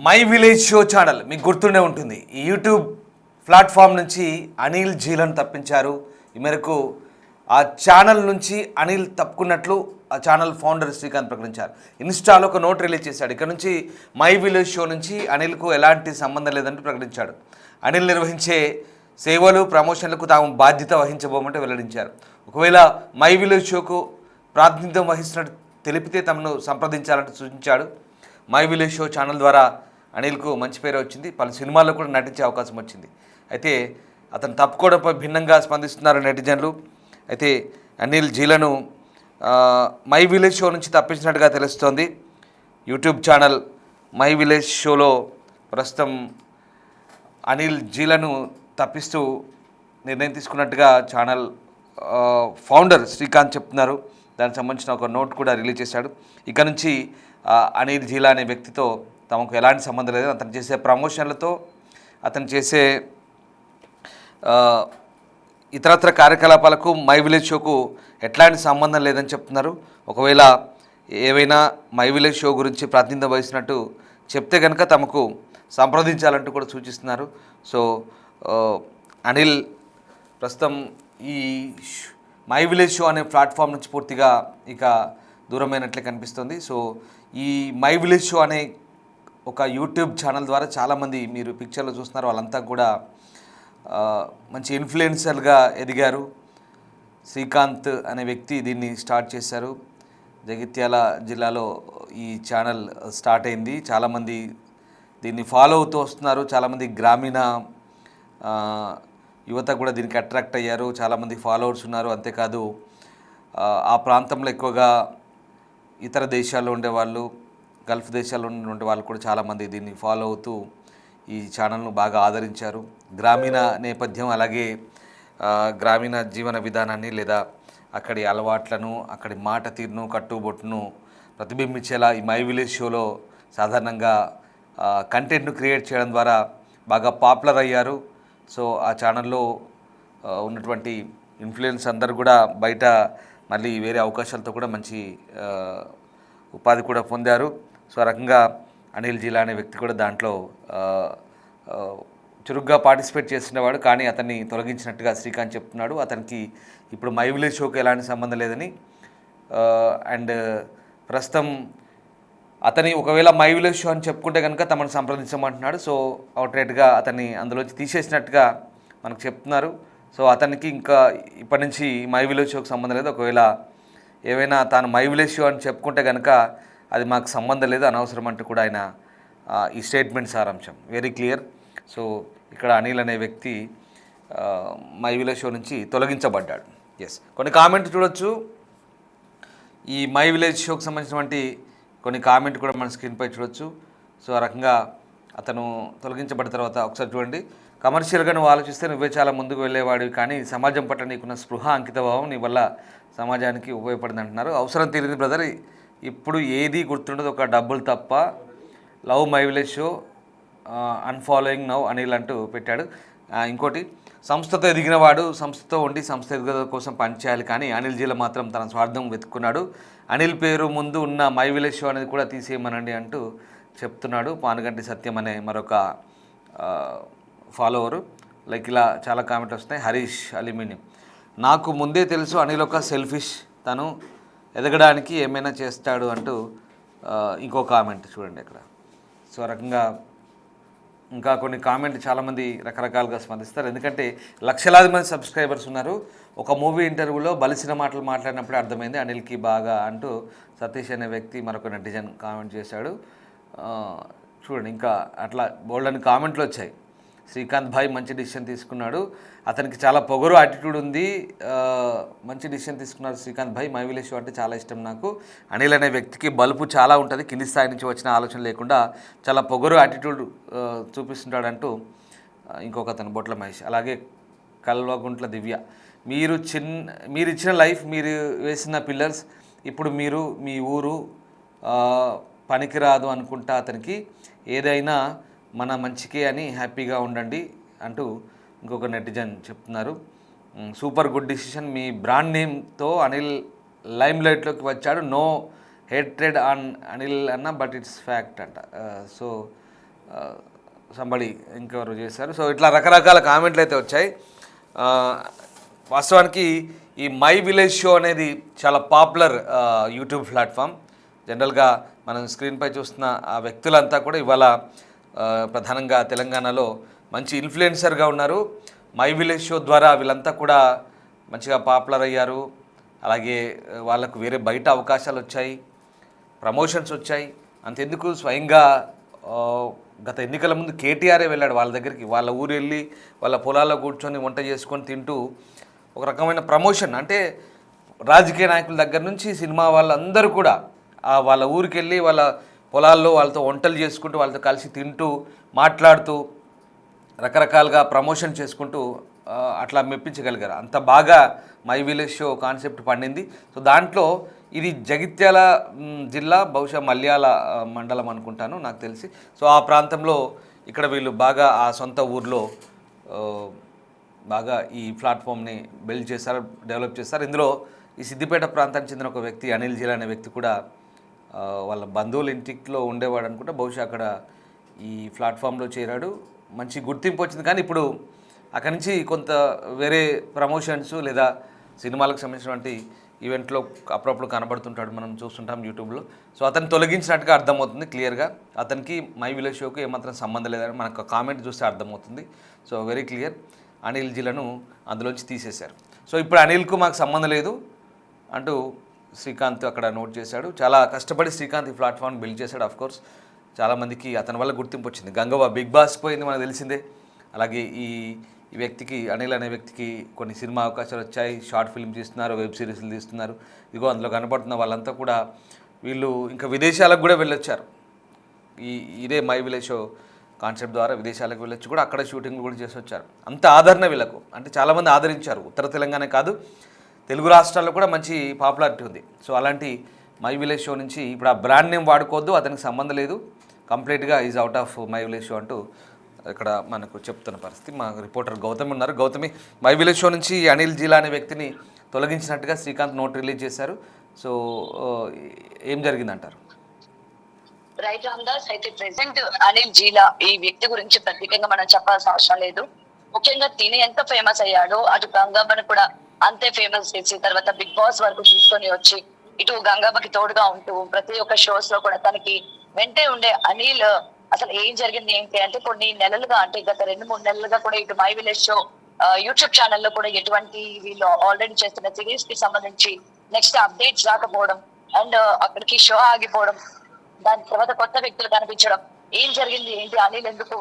My village show channel మీకు గుర్తుండే ఉంటుంది. ఈ యూట్యూబ్ ప్లాట్ఫామ్ నుంచి అనిల్ జీలను తప్పించారు. ఈ మేరకు ఆ ఛానల్ నుంచి అనిల్ తప్పుకున్నట్లు ఆ ఛానల్ ఫౌండర్ శ్రీకాంత్ ప్రకటించారు. ఇన్స్టాలో ఒక నోట్ రిలీజ్ చేశాడు. ఇక్కడ నుంచి మై విలేజ్ షో నుంచి అనిల్కు ఎలాంటి సంబంధం లేదంటూ ప్రకటించాడు. అనిల్ నిర్వహించే సేవలు ప్రమోషన్లకు తాము బాధ్యత వహించబోమంటూ వెల్లడించారు. ఒకవేళ మై విలేజ్ షోకు ప్రాతినిధ్యం వహిస్తున్నట్టు తెలిపితే తమను సంప్రదించాలంటూ సూచించాడు. మై విలేజ్ షో ఛానల్ ద్వారా అనిల్కు మంచి పేరు వచ్చింది. పలు సినిమాల్లో కూడా నటించే అవకాశం వచ్చింది. అయితే అతను తప్పుకోవడంపై భిన్నంగా స్పందిస్తున్నారు నెటిజన్లు. అయితే అనిల్ జీలను మై విలేజ్ షో నుంచి తప్పించినట్టుగా తెలుస్తోంది. యూట్యూబ్ ఛానల్ మై విలేజ్ షోలో ప్రస్తుతం అనిల్ జీలను తప్పిస్తూ నిర్ణయం తీసుకున్నట్టుగా ఛానల్ ఫౌండర్ శ్రీకాంత్ చెప్తున్నారు. దానికి సంబంధించిన ఒక నోట్ కూడా రిలీజ్ చేశాడు. ఇక నుంచి అనిల్ జీలా అనే వ్యక్తితో తమకు ఎలాంటి సంబంధం లేదు. అతను చేసే ప్రమోషన్లతో, అతను చేసే ఇతరత్ర కార్యకలాపాలకు మై విలేజ్ షోకు ఎట్లాంటి సంబంధం లేదని చెప్తున్నారు. ఒకవేళ ఏవైనా మై విలేజ్ షో గురించి ప్రాతినిధ్యం వహిస్తున్నట్టు చెప్తే కనుక తమకు సంప్రదించాలంటూ కూడా సూచిస్తున్నారు. సో అనిల్ ప్రస్తుతం ఈ మై విలేజ్ షో అనే ప్లాట్ఫామ్ నుంచి పూర్తిగా ఇక దూరమైనట్లే కనిపిస్తుంది. సో ఈ మై విలేజ్ షో అనే ఒక యూట్యూబ్ ఛానల్ ద్వారా చాలామంది మీరు పిక్చర్లో చూస్తున్నారు, వాళ్ళంతా కూడా మంచి ఇన్ఫ్లుయెన్సర్గా ఎదిగారు. శ్రీకాంత్ అనే వ్యక్తి దీన్ని స్టార్ట్ చేశారు. జగిత్యాల జిల్లాలో ఈ ఛానల్ స్టార్ట్ అయింది. చాలామంది దీన్ని ఫాలో అవుతూ వస్తున్నారు. చాలామంది గ్రామీణ యువత కూడా దీనికి అట్రాక్ట్ అయ్యారు. చాలామంది ఫాలోవర్స్ ఉన్నారు. అంతేకాదు ఆ ప్రాంతంలో ఎక్కువగా ఇతర దేశాల్లో ఉండేవాళ్ళు, గల్ఫ్ దేశాల్లో ఉండే వాళ్ళు కూడా చాలామంది దీన్ని ఫాలో అవుతూ ఈ ఛానల్ను బాగా ఆదరించారు. గ్రామీణ నేపథ్యం, అలాగే గ్రామీణ జీవన విధానాన్ని లేదా అక్కడి అలవాట్లను, అక్కడి మాట తీరును, కట్టుబొట్టును ప్రతిబింబించేలా ఈ మై విలేజ్ షోలో సాధారణంగా కంటెంట్ను క్రియేట్ చేయడం ద్వారా బాగా పాపులర్ అయ్యారు. సో ఆ ఛానల్లో ఉన్నటువంటి ఇన్ఫ్లుయెన్స్ అందరూ కూడా బయట మళ్ళీ వేరే అవకాశాలతో కూడా మంచి ఉపాధి కూడా పొందారు. సో ఆ రకంగా అనిల్ జీలా అనే వ్యక్తి కూడా దాంట్లో చురుగ్గా పార్టిసిపేట్ చేస్తున్నవాడు. కానీ అతన్ని తొలగించినట్టుగా శ్రీకాంత్ చెప్తున్నాడు. అతనికి ఇప్పుడు మై విలేజ్ షోకి ఎలాంటి సంబంధం లేదని, అండ్ ప్రస్తుతం అతని ఒకవేళ మై విలేజ్ షో అని చెప్పుకుంటే కనుక తమను సంప్రదించమంటున్నాడు. సో అవుట్రైట్గా అతన్ని అందులోంచి తీసేసినట్టుగా మనకు చెప్తున్నారు. సో అతనికి ఇంకా ఇప్పటి నుంచి మై విలేజ్ షోకి సంబంధం లేదు. ఒకవేళ ఏవైనా తాను మై విలేజ్ షో అని చెప్పుకుంటే కనుక అది మాకు సంబంధం లేదు, అనవసరం అంటూ కూడా ఆయన ఈ స్టేట్మెంట్ సారాంశం వెరీ క్లియర్. సో ఇక్కడ అనిల్ అనే వ్యక్తి మై విలేజ్ షో నుంచి తొలగించబడ్డాడు. ఎస్, కొన్ని కామెంట్ చూడొచ్చు. ఈ మై విలేజ్ షోకి సంబంధించినటువంటి కొన్ని కామెంట్ కూడా మన స్క్రీన్పై చూడొచ్చు. సో ఆ రకంగా అతను తొలగించబడిన తర్వాత ఒకసారి చూడండి. కమర్షియల్గా నువ్వు ఆలోచిస్తే నువ్వే చాలా ముందుకు వెళ్ళేవాడివి, కానీ సమాజం పట్ల నీకున్న స్పృహ, అంకితభావం నీ వల్ల సమాజానికి ఉపయోగపడింది అంటున్నారు. అవసరం తీరింది బ్రదర్, ఇప్పుడు ఏది గుర్తుండదు ఒక డబ్బులు తప్ప. Love my village show, unfollowing now Anil అంటూ పెట్టాడు. ఇంకోటి, సంస్థతో ఎదిగినవాడు సంస్థతో ఉండి సంస్థ ఎదుగుదల కోసం పనిచేయాలి, కానీ అనిల్ జీల మాత్రం తన స్వార్థం వెతుక్కున్నాడు. అనిల్ పేరు ముందు ఉన్న మై విలేజ్ షో అనేది కూడా తీసేయమనండి అంటూ చెప్తున్నాడు పానుగంటి సత్యం అనే మరొక ఫాలోవరు. లైక్ ఇలా చాలా కామెంట్లు వస్తాయి. హరీష్ అల్యూమినియం, నాకు ముందే తెలుసు అనిల్ ఒక సెల్ఫిష్, తను ఎదగడానికి ఏమైనా చేస్తాడు అంటూ ఇంకో కామెంట్ చూడండి అక్కడ. సో ఆ రకంగా ఇంకా కొన్ని కామెంట్ చాలామంది రకరకాలుగా స్పందిస్తారు. ఎందుకంటే లక్షలాది మంది సబ్స్క్రైబర్స్ ఉన్నారు. ఒక మూవీ ఇంటర్వ్యూలో బలిసిన మాటలు మాట్లాడినప్పుడే అర్థమైంది అనిల్కి బాగా అంటూ సతీష్ అనే వ్యక్తి మరొక నెటిజన్ కామెంట్ చేశాడు. చూడండి, ఇంకా అట్లా బోల్డని కామెంట్లు వచ్చాయి. శ్రీకాంత్ భాయ్ మంచి డిసిషన్ తీసుకున్నాడు, అతనికి చాలా పొగరు యాటిట్యూడ్ ఉంది, మంచి డిసిషన్ తీసుకున్నారు శ్రీకాంత్ భాయ్. మై విలేజ్ షో అంటే చాలా ఇష్టం నాకు. అనిల్ అనే వ్యక్తికి బలుపు చాలా ఉంటుంది, కింది స్థాయి నుంచి వచ్చిన ఆలోచన లేకుండా చాలా పొగరు యాటిట్యూడ్ చూపిస్తుంటాడంటూ ఇంకొక అతను బొట్ల మహేష్. అలాగే కల్వగుంట్ల దివ్య, మీరు ఇచ్చిన లైఫ్, మీరు వేసిన పిల్లర్స్, ఇప్పుడు మీరు మీ ఊరు పనికిరాదు అనుకుంటా అతనికి, ఏదైనా మన మంచికే అని హ్యాపీగా ఉండండి అంటూ ఇంకొక నెటిజన్ చెప్తున్నారు. సూపర్ గుడ్ డిసిషన్, మీ బ్రాండ్ నేమ్తో అనిల్ లైమ్ లైట్లోకి వచ్చాడు, నో హేట్రెడ్ ఆన్ అనిల్ అన్న, బట్ ఇట్స్ ఫ్యాక్ట్ అంట. సో సంబడి ఇంకెవరు చేశారు. సో ఇట్లా రకరకాల కామెంట్లు అయితే వచ్చాయి. ఆ, వాస్తవానికి ఈ మై విలేజ్ షో అనేది చాలా పాపులర్ యూట్యూబ్ ప్లాట్ఫామ్. జనరల్గా మనం స్క్రీన్పై చూస్తున్న ఆ వ్యక్తులంతా కూడా ఇవాళ ప్రధానంగా తెలంగాణలో మంచి ఇన్ఫ్లుయెన్సర్గా ఉన్నారు. మై విలేజ్ షో ద్వారా వీళ్ళంతా కూడా మంచిగా పాపులర్ అయ్యారు. అలాగే వాళ్ళకు వేరే బయట అవకాశాలు వచ్చాయి, ప్రమోషన్స్ వచ్చాయి. అంతెందుకు స్వయంగా గత ఎన్నికల ముందు కేటీఆరే వెళ్ళాడు వాళ్ళ దగ్గరికి. వాళ్ళ ఊరు వెళ్ళి వాళ్ళ పొలాల్లో కూర్చొని వంట చేసుకొని తింటూ ఒక రకమైన ప్రమోషన్. అంటే రాజకీయ నాయకుల దగ్గర నుంచి సినిమా వాళ్ళందరూ కూడా వాళ్ళ ఊరికి వెళ్ళి వాళ్ళ పొలాల్లో వాళ్ళతో వంటలు చేసుకుంటూ వాళ్ళతో కలిసి తింటూ మాట్లాడుతూ రకరకాలుగా ప్రమోషన్ చేసుకుంటూ అట్లా మెప్పించగలిగారు. అంత బాగా మై విలేజ్ షో కాన్సెప్ట్ పండింది. సో దాంట్లో ఇది జగిత్యాల జిల్లా, బహుశా మల్యాల మండలం అనుకుంటాను నాకు తెలిసి. సో ఆ ప్రాంతంలో ఇక్కడ వీళ్ళు బాగా ఆ సొంత ఊర్లో బాగా ఈ ప్లాట్ఫామ్ని బిల్డ్ చేశారు, డెవలప్ చేస్తారు. ఇందులో ఈ సిద్దిపేట ప్రాంతానికి చెందిన ఒక వ్యక్తి అనిల్ జిలా అనే వ్యక్తి కూడా వాళ్ళ బంధువుల ఇంటిలో ఉండేవాడు అనుకుంటా, బహుశా అక్కడ ఈ ప్లాట్ఫామ్లో చేరాడు. మంచి గుర్తింపు వచ్చింది. కానీ ఇప్పుడు అక్కడి నుంచి కొంత వేరే ప్రమోషన్స్ లేదా సినిమాలకు సంబంధించినటువంటి ఈవెంట్లో అప్పుడప్పుడు కనబడుతుంటాడు, మనం చూస్తుంటాం యూట్యూబ్లో. సో అతను తొలగించినట్టుగా అర్థమవుతుంది క్లియర్గా. అతనికి మై విలేజ్ షోకి ఏమాత్రం సంబంధం లేదని మనకు కామెంట్ చూస్తే అర్థమవుతుంది. సో వెరీ క్లియర్, అనిల్ జిలను అందులోంచి తీసేశారు. సో ఇప్పుడు అనిల్కు మాకు సంబంధం లేదు అంటూ శ్రీకాంత్ అక్కడ నోట్ చేశాడు. చాలా కష్టపడి శ్రీకాంత్ ఈ ప్లాట్ఫామ్ బిల్డ్ చేశాడు. ఆఫ్కోర్స్ చాలామందికి అతని వల్ల గుర్తింపు వచ్చింది. గంగవ్వ బిగ్ బాస్ పోయింది మనకు తెలిసిందే. అలాగే ఈ వ్యక్తికి, అనిల్ అనే వ్యక్తికి కొన్ని సినిమా అవకాశాలు వచ్చాయి. షార్ట్ ఫిల్మ్ తీస్తున్నారు, వెబ్ సిరీస్లు తీస్తున్నారు. ఇదిగో అందులో కనబడుతున్న వాళ్ళంతా కూడా వీళ్ళు ఇంకా విదేశాలకు కూడా వెళ్ళొచ్చారు. ఇదే మై విలేజ్ షో కాన్సెప్ట్ ద్వారా విదేశాలకు వెళ్ళొచ్చి కూడా అక్కడ షూటింగ్లు కూడా చేసి వచ్చారు. అంత ఆదరణ వీళ్ళకు, అంటే చాలామంది ఆదరించారు. ఉత్తర తెలంగాణ కాదు, తెలుగు రాష్ట్రాల్లో కూడా మంచి పాపులారిటీ ఉంది. సో అలాంటి మై విలేజ్ షో నుంచి ఇప్పుడు ఆ బ్రాండ్ నేమ్ వాడుకోవద్దు, అతనికి సంబంధం లేదు, కంప్లీట్గా is out of my village show అంటూ ఇక్కడ మనకు చెప్తున్న పరిస్థితి. మా రిపోర్టర్ గౌతమి ఉన్నారు. గౌతమి, మై విలేజ్ షో నుంచి అనిల్ జిలా అనే వ్యక్తిని తొలగించినట్టుగా శ్రీకాంత్ నోట్ రిలీజ్ చేశారు. సో ఏం జరిగిందంటారు? రైట్ రామ్దాస్, అయితే ప్రెసెంట్ అనిల్ జీలా ఈ వ్యక్తి గురించి ప్రత్యేకంగా మనం చెప్పాల్సిన అవసరం లేదు. ముఖ్యంగా తిని ఎంత ఫేమస్ అయ్యాడో అటు గంగాబాను కూడా అంతే ఫేమస్ చేసి తర్వాత బిగ్ బాస్ వరకు తీసుకొని వచ్చి ఇటు గంగాబాకి తోడుగా ఉంటూ ప్రతి ఒక్క షోస్ లో కూడా తనకి వెంటే ఉండే అనిల్ అసలు ఏం జరిగింది ఏంటి అంటే కొన్ని నెలలుగా, అంటే గత 2-3 నెలలుగా కూడా ఇటు మై విలేజ్ షో యూట్యూబ్ ఛానల్లో కూడా ఎటువంటి వీళ్ళు ఆల్రెడీ చేస్తున్న సిరీస్ కి సంబంధించి నెక్స్ట్ అప్డేట్స్ రాకపోవడం అండ్ అక్కడికి షో ఆగిపోవడం, దాని తర్వాత కొత్త వ్యక్తులు కనిపించడం, ఏం జరిగింది ఏంటి, అనిల్ ఎందుకు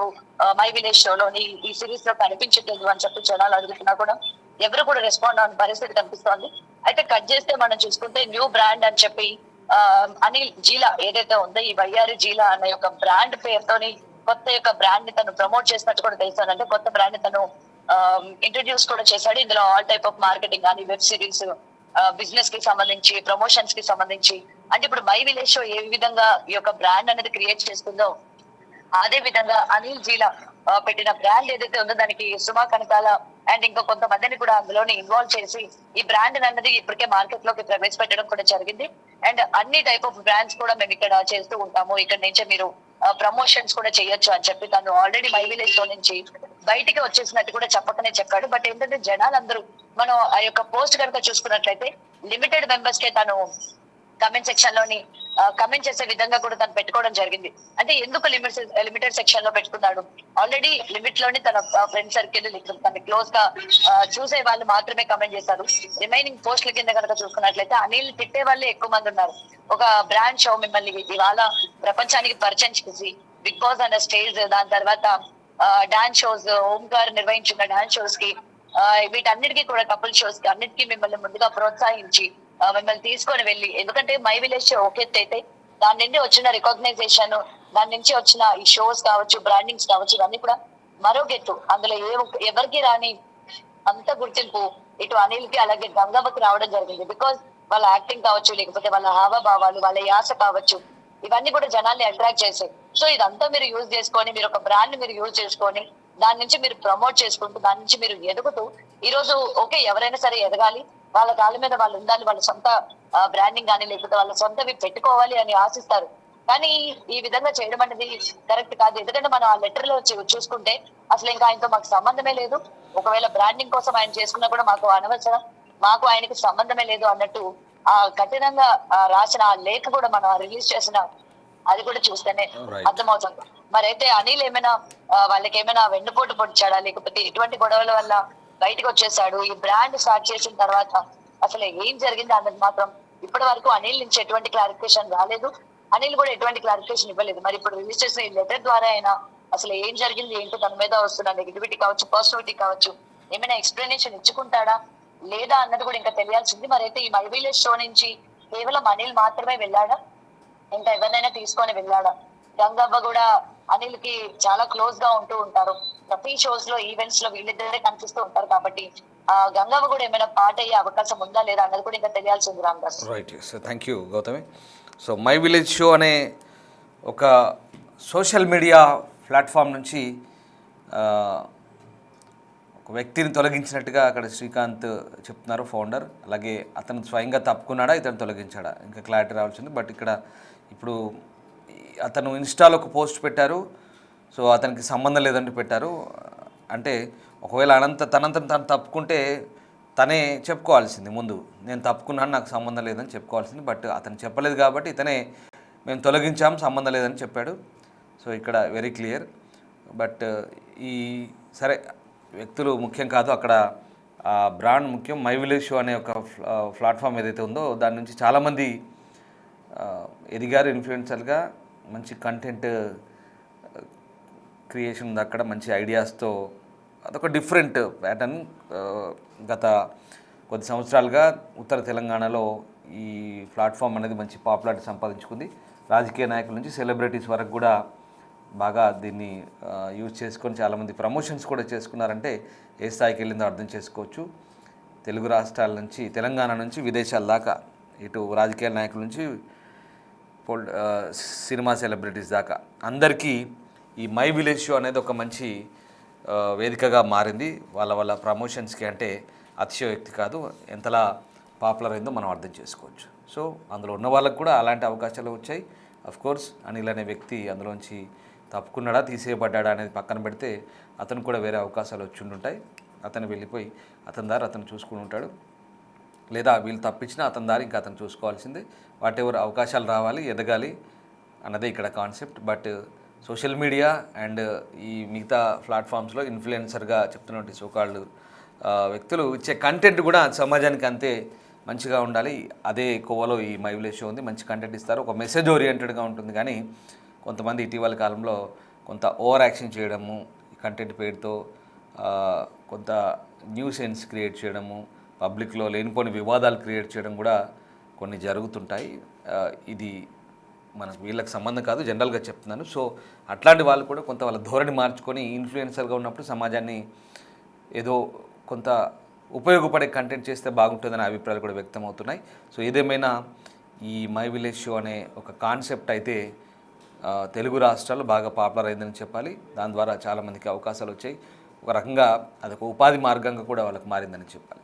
మై విలేజ్ షోలోని ఈ సిరీస్ లో కనిపించట్లేదు అని చెప్పి జనాలు అడుగుతున్నా కూడా ఎవరు కూడా రెస్పాండ్ అవ్వని పరిస్థితి కనిపిస్తోంది. అయితే కట్ చేస్తే మనం చూసుకుంటే న్యూ బ్రాండ్ అని చెప్పి అనిల్ జీలా ఏదైతే ఉందో ఈ వయ్యారి జీలా అనే యొక్క బ్రాండ్ పేరుతోని కొత్త యొక్క బ్రాండ్ ని తను ప్రమోట్ చేసినట్టు కూడా తెలుస్తాను. అంటే కొత్త బ్రాండ్ ని తను ఇంట్రడ్యూస్ కూడా చేశాడు. ఇందులో ఆల్ టైప్ ఆఫ్ మార్కెటింగ్ కానీ వెబ్ సిరీస్, బిజినెస్ కి సంబంధించి, ప్రమోషన్స్ కి సంబంధించి, అంటే ఇప్పుడు మై విలేజ్ షో ఏ విధంగా ఈ యొక్క బ్రాండ్ అనేది క్రియేట్ చేస్తుందో అదే విధంగా అనిల్ జీలా పెట్టిన బ్రాండ్ ఏదైతే ఉందో దానికి సుమా కనకాల అండ్ ఇంకా కొంతమందిని కూడా అందులోనే ఇన్వాల్వ్ చేసి ఈ బ్రాండ్ అన్నది ఇప్పటికే మార్కెట్ లోకి ప్రవేశపెట్టడం కూడా జరిగింది. అండ్ అన్ని టైప్ ఆఫ్ బ్రాండ్స్ కూడా మేము ఇక్కడ చేస్తూ ఉంటాము, ఇక్కడ నుంచే మీరు ప్రమోషన్స్ కూడా చేయొచ్చు అని చెప్పి తను ఆల్రెడీ మై విలేజ్ లో నుంచి బయటికి వచ్చేసినట్టు కూడా చెప్పకనే చెప్పాడు. బట్ ఏంటంటే జనాలందరూ మనం ఆ యొక్క పోస్ట్ కనుక చూసుకున్నట్లయితే లిమిటెడ్ మెంబర్స్ కే తను కమెంట్ సెక్షన్ లోని కమెంట్ చేసే విధంగా కూడా తను పెట్టుకోవడం జరిగింది. అంటే ఎందుకు లిమిటెడ్ సెక్షన్ లో పెట్టుకున్నాడు? ఆల్రెడీ లిమిట్ లోని తన ఫ్రెండ్ సర్కిల్ తన క్లోజ్ గా చూసే వాళ్ళు మాత్రమే కమెంట్ చేశారు. రిమైనింగ్ పోస్ట్ల కింద కనుక చూసుకున్నట్లయితే అనిల్ తిట్టే వాళ్ళే ఎక్కువ మంది ఉన్నారు. ఒక బ్రాండ్ షో మిమ్మల్ని ఇవాళ ప్రపంచానికి పరిచయం చేసి బిగ్ బాస్ అనే స్టేజ్, దాని తర్వాత డాన్స్ షోస్, ఓంకార్ నిర్వహించిన డాన్స్ షోస్ కి, వీటన్నిటికీ కూడా కపుల్ షోస్ కి అన్నిటికీ మిమ్మల్ని ముందుగా ప్రోత్సహించి మిమ్మల్ని తీసుకొని వెళ్ళి, ఎందుకంటే మై విలేజ్ ఒక ఎత్తు అయితే దాని నుండి వచ్చిన రికగ్నైజేషన్, దాని నుంచి వచ్చిన ఈ షోస్ కావచ్చు, బ్రాండింగ్స్ కావచ్చు, ఇవన్నీ కూడా మరొక ఎత్తు. అందులో ఎవరికి రాని అంత గుర్తింపు ఇటు అనిల్ కి అలాగే గంగావకి రావడం జరిగింది. బికాస్ వాళ్ళ యాక్టింగ్ కావచ్చు, లేకపోతే వాళ్ళ హావభావాలు, వాళ్ళ యాస కావచ్చు, ఇవన్నీ కూడా జనాల్ని అట్రాక్ట్ చేసాయి. సో ఇదంతా మీరు యూజ్ చేసుకొని, మీరు ఒక బ్రాండ్ మీరు యూజ్ చేసుకొని దాని నుంచి మీరు ప్రమోట్ చేసుకుంటూ దాని నుంచి మీరు ఎదుగుతూ ఈ రోజు ఓకే ఎవరైనా సరే ఎదగాలి, వాళ్ళ కాళ్ళ మీద వాళ్ళు ఉండాలి, వాళ్ళ సొంత బ్రాండింగ్ కానీ లేకపోతే వాళ్ళ సొంతవి పెట్టుకోవాలి అని ఆశిస్తారు. కానీ ఈ విధంగా చేయడం అనేది కరెక్ట్ కాదు. ఎందుకంటే మనం ఆ లెటర్ లో చూసుకుంటే అసలు ఇంకా ఆయనతో మాకు సంబంధమే లేదు. ఒకవేళ బ్రాండింగ్ కోసం ఆయన చేసుకున్నా కూడా మాకు అనవసరం, మాకు ఆయనకి సంబంధమే లేదు అన్నట్టు ఆ కఠినంగా రాసిన ఆ లేఖ కూడా మనం రిలీజ్ చేసిన అది కూడా చూస్తేనే రైట్. అర్థమవుతుంది. మరైతే అనిల్ ఏమైనా వాళ్ళకి ఏమైనా వెన్నుపోటు పొడిచాడా, లేకపోతే ఎటువంటి గొడవల వల్ల బయటకు వచ్చేసాడు, ఈ బ్రాండ్ స్టార్ట్ చేసిన తర్వాత అసలు ఏం జరిగింది అన్నది మాత్రం ఇప్పటి వరకు అనిల్ నుంచి ఎటువంటి క్లారిఫికేషన్ రాలేదు. అనిల్ కూడా ఎటువంటి క్లారిఫికేషన్ ఇవ్వలేదు. మరి ఇప్పుడు రిలీజ్ చేసిన ఈ లెటర్ ద్వారా అయినా అసలు ఏం జరిగింది ఏంటో, తన మీద వస్తున్న నెగిటివిటీ కావచ్చు, పాజిటివిటీ కావచ్చు, ఏమైనా ఎక్స్ప్లెనేషన్ ఇచ్చుకుంటాడా లేదా అన్నది కూడా ఇంకా తెలియాల్సింది. మరి అయితే ఈ మై విలేజ్ షో నుంచి కేవలం అనిల్ మాత్రమే వెళ్ళాడా, ఇంకా ఎవరినైనా తీసుకొని వెళ్ళాడా? గంగవ్వ కూడా అనిల్ కి చాలా క్లోజ్ గా ఉంటూ ఉంటారు. ప్రతి షోస్ లో ఈవెంట్స్ లో వీళ్ళిద్దరే కనిపిస్తూ ఉంటారు కాబట్టి ఆ గంగవ్వ కూడా ఏమైనా పాట అయ్యే అవకాశం ఉందా లేదా అన్నది కూడా ఇంకా తెలియాల్సింది Ramdas. Right. Thank you Gautami. So my village show అనే ఒక సోషల్ మీడియా ప్లాట్ఫామ్ నుంచి ఆ, ఒక వ్యక్తిని తొలగించినట్టుగా అక్కడ శ్రీకాంత్ చెప్తున్నారు, ఫౌండర్. అలాగే అతను స్వయంగా తప్పుకున్నాడా, ఇతను తొలగించాడా, ఇంకా క్లారిటీ రావాల్సింది. బట్ ఇక్కడ ఇప్పుడు అతను ఇన్స్టాలో ఒక పోస్ట్ పెట్టారు. సో అతనికి సంబంధం లేదంటూ పెట్టారు. అంటే ఒకవేళ తనంత తను తప్పుకుంటే తనే చెప్పుకోవాల్సింది ముందు, నేను తప్పుకున్నాను, నాకు సంబంధం లేదని చెప్పుకోవాల్సింది. బట్ అతను చెప్పలేదు కాబట్టి ఇతనే మేము తొలగించాం, సంబంధం లేదని చెప్పాడు. సో ఇక్కడ వెరీ క్లియర్. బట్ ఈ సరే వ్యక్తులు ముఖ్యం కాదు, అక్కడ ఆ బ్రాండ్ ముఖ్యం. మై విలేజ్ షో అనే ఒక ప్లాట్ఫామ్ ఏదైతే ఉందో దాని నుంచి చాలామంది ఎదిగారు ఇన్ఫ్లుయెన్సర్గా. మంచి కంటెంట్ క్రియేషన్ ఉంది అక్కడ, మంచి ఐడియాస్తో. అదొక డిఫరెంట్ ప్యాటర్న్. గత కొద్ది సంవత్సరాలుగా ఉత్తర తెలంగాణలో ఈ ప్లాట్ఫామ్ అనేది మంచి పాపులారిటీ సంపాదించుకుంది. రాజకీయ నాయకుల నుంచి సెలబ్రిటీస్ వరకు కూడా బాగా దీన్ని యూజ్ చేసుకొని చాలామంది ప్రమోషన్స్ కూడా చేసుకున్నారంటే ఏ స్థాయికి వెళ్ళిందో అర్థం చేసుకోవచ్చు. తెలుగు రాష్ట్రాల నుంచి, తెలంగాణ నుంచి విదేశాల దాకా, ఇటు రాజకీయ నాయకుల నుంచి సినిమా సెలబ్రిటీస్ దాకా అందరికీ ఈ మై విలేజ్ షో అనేది ఒక మంచి వేదికగా మారింది. వాళ్ళ ప్రమోషన్స్కి. అంటే అతిశయోక్తి కాదు, ఎంతలా పాపులర్ అయిందో మనం అర్థం చేసుకోవచ్చు. సో అందులో ఉన్న వాళ్ళకు కూడా అలాంటి అవకాశాలు వచ్చాయి. కోర్స్ అనిల్ అనే వ్యక్తి అందులోంచి తప్పుకున్నాడా, తీసేయబడ్డాడా అనేది పక్కన పెడితే అతను కూడా వేరే అవకాశాలు వచ్చి ఉంటుంటాయి. అతను వెళ్ళిపోయి అతని దారి అతను చూసుకుని ఉంటాడు. లేదా వీళ్ళు తప్పించినా అతని దారి ఇంకా అతను చూసుకోవాల్సిందే. వాటెవర్ అవకాశాలు రావాలి, ఎదగాలి అన్నదే ఇక్కడ concept. But social media and ఈ మిగతా ప్లాట్ఫామ్స్లో ఇన్ఫ్లుయెన్సర్గా చెప్తున్నటువంటి సోకాళ్ళు వ్యక్తులు ఇచ్చే కంటెంట్ కూడా సమాజానికి అంతే మంచిగా ఉండాలి. అదే కోవలో ఈ మై విలేజ్ షో ఉంది. మంచి కంటెంట్ ఇస్తారు, ఒక మెసేజ్ ఓరియంటెడ్గా ఉంటుంది. కానీ కొంతమంది ఇటీవల కాలంలో కొంత ఓవర్ యాక్షన్ చేయడము, ఈ కంటెంట్ పేరుతో కొంత న్యూసెన్స్ క్రియేట్ చేయడము, పబ్లిక్లో లేనిపోని వివాదాలు క్రియేట్ చేయడం కూడా కొన్ని జరుగుతుంటాయి. ఇది మనకు వీళ్ళకి సంబంధం కాదు, జనరల్గా చెప్తున్నాను. సో అట్లాంటి వాళ్ళు కూడా కొంత వాళ్ళ ధోరణి మార్చుకొని ఇన్ఫ్లుయెన్సర్గా ఉన్నప్పుడు సమాజాన్ని ఏదో కొంత ఉపయోగపడే కంటెంట్ చేస్తే బాగుంటుందనే అభిప్రాయాలు కూడా వ్యక్తమవుతున్నాయి. సో ఏదేమైనా ఈ మై విలేజ్ షో అనే ఒక కాన్సెప్ట్ అయితే తెలుగు రాష్ట్రాల్లో బాగా పాపులర్ అయిందని చెప్పాలి. దాని ద్వారా చాలామందికి అవకాశాలు వచ్చాయి. ఒక రకంగా అదొక ఉపాధి మార్గంగా కూడా వాళ్ళకి మారిందని చెప్పాలి.